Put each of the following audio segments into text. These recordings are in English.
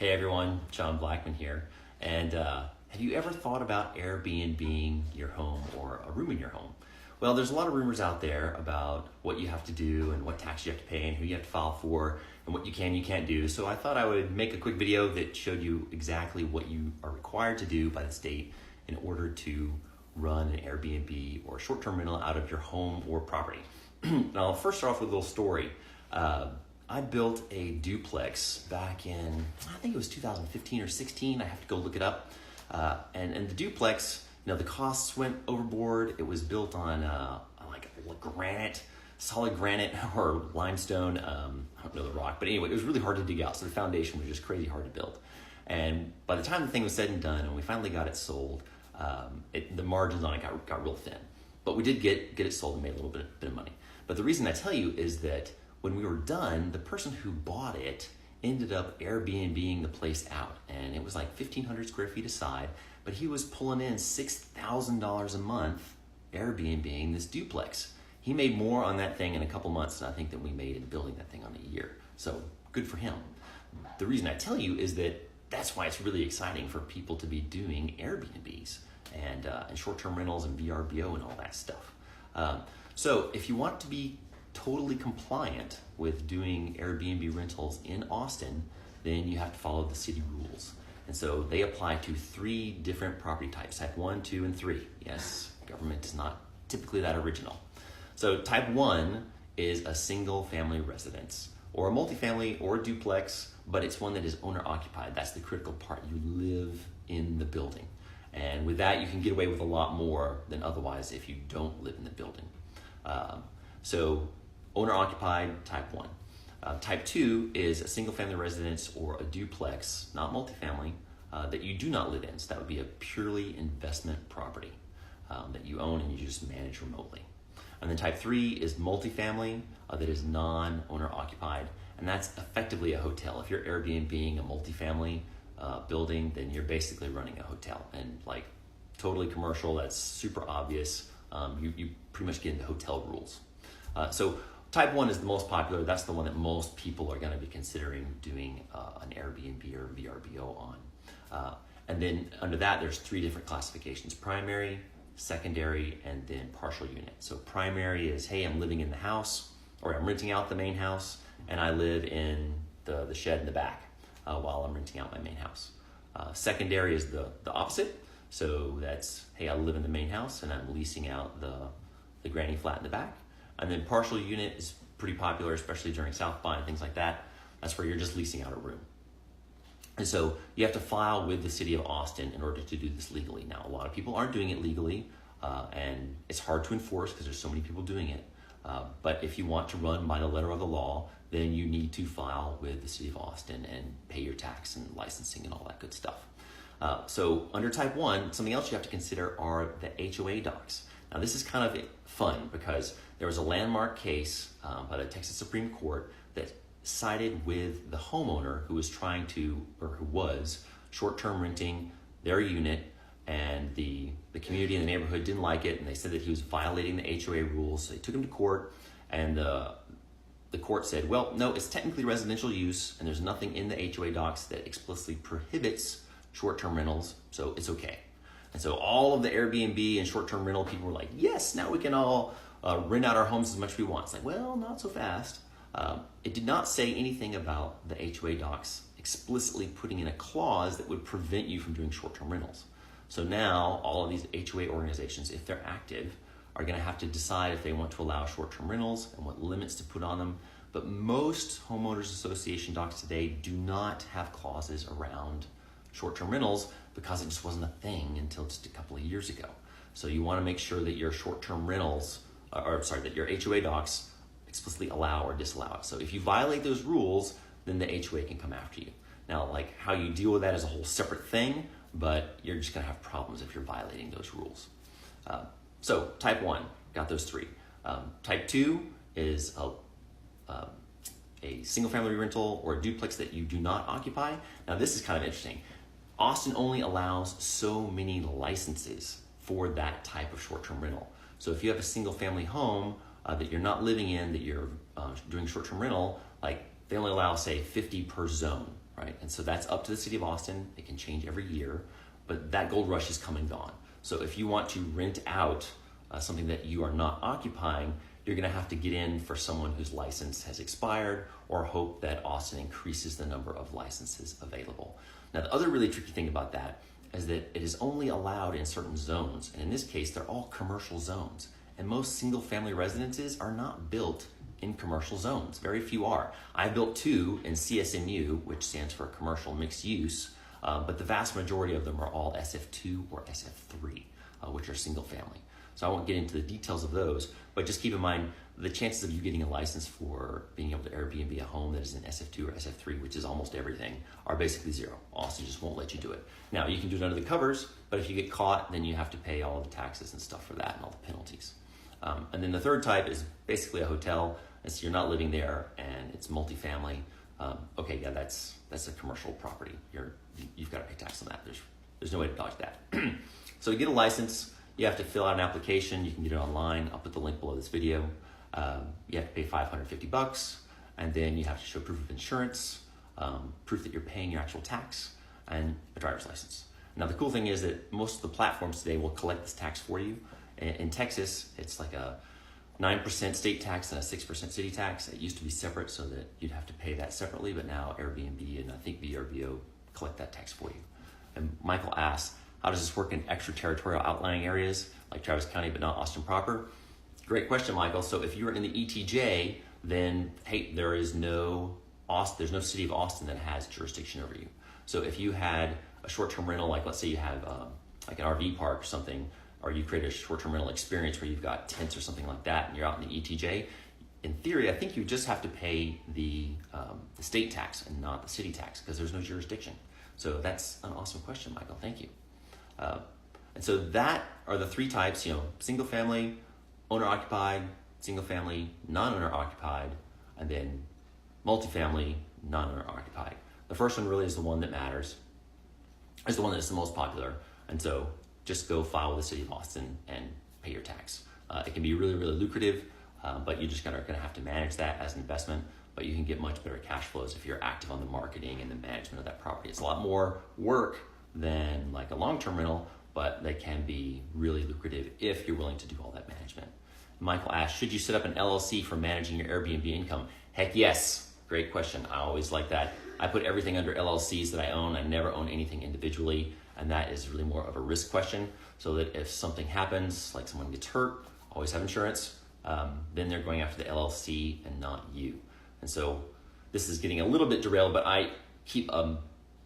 Hey everyone, John Blackman here. And have you ever thought about Airbnb-ing your home or a room in your home? Well, there's a lot of rumors out there about what you have to do and what tax you have to pay and who you have to file for and what you can and you can't do. So I thought I would make a quick video that showed you exactly what you are required to do by the state in order to run an Airbnb or short-term rental out of your home or property. Now, I'll first start off with a little story. I built a duplex back in, I think it was 2015 or 16. I have to go look it up. And the duplex, the costs went overboard. It was built on like granite, solid granite or limestone. I don't know the rock, but anyway, it was really hard to dig out. So the foundation was just crazy hard to build. And by the time the thing was said and done, and we finally got it sold, the margins on it got real thin. But we did get it sold and made a little bit of money. But the reason I tell you is that when we were done, the person who bought it ended up Airbnb-ing the place out. And it was like 1,500 square feet aside, but he was pulling in $6,000 a month Airbnb-ing this duplex. He made more on that thing in a couple months than I think that we made in building that thing on a year. So good for him. The reason I tell you is that that's why it's really exciting for people to be doing Airbnbs and short-term rentals and VRBO and all that stuff. So if you want to be totally compliant with doing Airbnb rentals in Austin, then you have to follow the city rules. And so they apply to 3 different property types, type 1, 2, and 3. Yes, government is not typically that original. So type 1 is a single family residence or a multifamily or a duplex, but it's one that is owner occupied. That's the critical part. You live in the building. And with that, you can get away with a lot more than otherwise if you don't live in the building. So owner occupied, type 1. Type 2 is a single family residence or a duplex, not multifamily, that you do not live in. So that would be a purely investment property that you own and you just manage remotely. And then type 3 is multifamily that is non-owner occupied, and that's effectively a hotel. If you're Airbnb-ing a multifamily building, then you're basically running a hotel, and like totally commercial. That's super obvious. You pretty much get into hotel rules. So type 1 is the most popular. That's the one that most people are going to be considering doing an Airbnb or VRBO on. And then under that, there's 3 different classifications: primary, secondary, and then partial unit. So primary is, hey, I'm living in the house, or I'm renting out the main house, and I live in the shed in the back while I'm renting out my main house. Secondary is the opposite. So that's, hey, I live in the main house and I'm leasing out the granny flat in the back. And then partial unit is pretty popular, especially during South by and things like that. That's where you're just leasing out a room. And so you have to file with the city of Austin in order to do this legally. Now, a lot of people aren't doing it legally, and it's hard to enforce because there's so many people doing it. But if you want to run by the letter of the law, then you need to file with the city of Austin and pay your tax and licensing and all that good stuff. So under type 1, something else you have to consider are the HOA docs. Now, this is kind of fun because there was a landmark case by the Texas Supreme Court that sided with the homeowner who was who was short-term renting their unit, and the community in the neighborhood didn't like it, and they said that he was violating the HOA rules. So they took him to court, and the court said, well, no, it's technically residential use, and there's nothing in the HOA docs that explicitly prohibits short-term rentals, so it's okay. And so all of the Airbnb and short-term rental people were like, yes, now we can all rent out our homes as much as we want. It's like, well, not so fast. It did not say anything about the HOA docs explicitly putting in a clause that would prevent you from doing short-term rentals. So now all of these HOA organizations, if they're active, are going to have to decide if they want to allow short-term rentals and what limits to put on them. But most homeowners association docs today do not have clauses around short-term rentals because it just wasn't a thing until just a couple of years ago. So you want to make sure that your short-term rentals, that your HOA docs explicitly allow or disallow it. So if you violate those rules, then the HOA can come after you. Now, like how you deal with that is a whole separate thing, but you're just going to have problems if you're violating those rules. So type 1, got those 3. Type 2 is a single family rental or a duplex that you do not occupy. Now, this is kind of interesting. Austin only allows so many licenses for that type of short-term rental. So if you have a single family home that you're not living in, that you're doing short-term rental, like they only allow, say, 50 per zone, right? And so that's up to the city of Austin. It can change every year, but that gold rush is come and gone. So if you want to rent out something that you are not occupying, you're gonna have to get in for someone whose license has expired, or hope that Austin increases the number of licenses available. Now, the other really tricky thing about that is that it is only allowed in certain zones. And in this case, they're all commercial zones. And most single family residences are not built in commercial zones. Very few are. I built 2 in CSMU, which stands for commercial mixed use, but the vast majority of them are all SF2 or SF3, which are single family. So I won't get into the details of those, but just keep in mind the chances of you getting a license for being able to Airbnb a home that is in SF2 or SF3, which is almost everything, are basically 0. Austin just won't let you do it. Now, you can do it under the covers, but if you get caught, then you have to pay all the taxes and stuff for that and all the penalties. And then the third type is basically a hotel, and so you're not living there and it's multifamily. Okay, yeah, that's a commercial property. You've got to pay tax on that. There's no way to dodge that. So to get a license, you have to fill out an application. You can get it online. I'll put the link below this video. You have to pay $550, and then you have to show proof of insurance, proof that you're paying your actual tax, and a driver's license. Now, the cool thing is that most of the platforms today will collect this tax for you. In Texas, it's like a 9% state tax and a 6% city tax. It used to be separate so that you'd have to pay that separately, but now Airbnb and I think VRBO collect that tax for you. And Michael asks, how does this work in extraterritorial outlying areas like Travis County but not Austin proper? Great question, Michael. So if you're in the ETJ, then hey, there's no city of Austin that has jurisdiction over you. So if you had a short-term rental, like let's say you have like an RV park or something, or you create a short-term rental experience where you've got tents or something like that, and you're out in the ETJ, in theory, I think you just have to pay the state tax and not the city tax because there's no jurisdiction. So that's an awesome question, Michael. Thank you. And so that are the 3 types, single family, owner occupied, single family, non-owner occupied, and then multifamily, non-owner occupied. The first one really is the one that matters, is the one that's the most popular. And so just go file with the city of Austin and pay your tax. It can be really, really lucrative, but you just are gonna have to manage that as an investment, but you can get much better cash flows if you're active on the marketing and the management of that property. It's a lot more work than like a long-term rental, but they can be really lucrative if you're willing to do all that management. Michael asked, should you set up an LLC for managing your Airbnb income? Heck yes, great question. I always like that. I put everything under LLCs that I own. I never own anything individually, and that is really more of a risk question, so that if something happens, like someone gets hurt, always have insurance, then they're going after the LLC and not you. And so this is getting a little bit derailed, but I keep a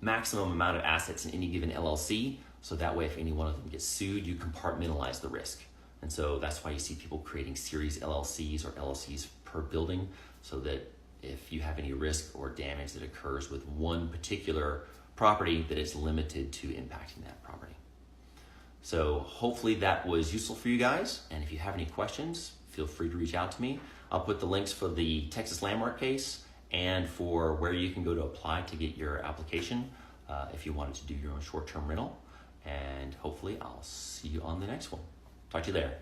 maximum amount of assets in any given LLC, so that way if any one of them gets sued, you compartmentalize the risk. And so that's why you see people creating series LLCs or LLCs per building, so that if you have any risk or damage that occurs with one particular property, that it's limited to impacting that property. So hopefully that was useful for you guys. And if you have any questions, feel free to reach out to me. I'll put the links for the Texas landmark case and for where you can go to apply to get your application if you wanted to do your own short-term rental. And hopefully I'll see you on the next one. Talk to you later.